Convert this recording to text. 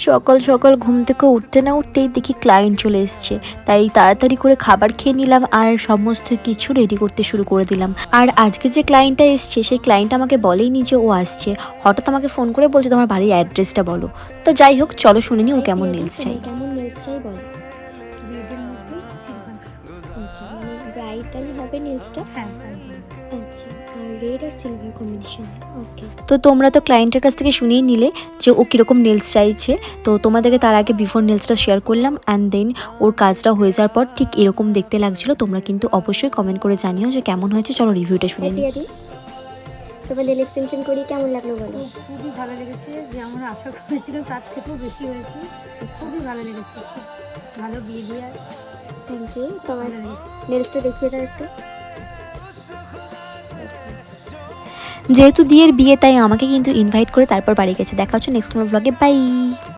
সকাল সকাল ঘুম থেকে উঠতে না উঠতেই দেখি ক্লায়েন্ট চলে এসছে, তাই তাড়াতাড়ি করে খাবার খেয়ে নিলাম আর সমস্ত কিছু রেডি করতে শুরু করে দিলাম। আর আজকে যে ক্লায়েন্টটা এসছে সেই ক্লায়েন্ট আমাকে বলেইনি যে ও আসছে, হঠাৎ আমাকে ফোন করে বলছে তোমার বাড়ির অ্যাড্রেসটা বলো। তো যাই হোক চলো শুনে নি ও কেমন নেলস চাই। কেমন নেলস চাই বলো। রেডের মধ্যে সিলভার। আচ্ছা, মানে ব্রাইটাল হবে নেলসটা। হ্যাঁ আচ্ছা, আর রেড আর সিলভার কম্বিনেশন। ওকে। তো তোমরা তো ক্লায়েন্টের কাছ থেকে শুনেই নিলে যে ও কীরকম নেলস চাইছে। তো তোমাদেরকে তার আগে বিফোর নেলসটা শেয়ার করলাম, অ্যান্ড দেন ওর কাজটা হয়ে যাওয়ার পর ঠিক এরকম দেখতে লাগছিলো। তোমরা কিন্তু অবশ্যই কমেন্ট করে জানিও যে কেমন হয়েছে। চলো রিভিউটা শুনে নিই। তোমার নেল এক্সটেনশন করি কেমন লাগলো বলো। খুবই ভালো লেগেছে, যে আমরা আশা করেছিলাম তার থেকেও বেশি হয়েছে। খুবই ভালো লেগেছে, ভালো বিহেভিয়ার। Thank you. তোমার নেলসটা দেখিয়ে দাও একটু। যেহেতু দিয়ের বিয়ে তাই আমাকে কিন্তু ইনভাইট করে তারপর বাড়ি গেছে। দেখা হচ্ছে নেক্সট কোনো ব্লগে। বাই।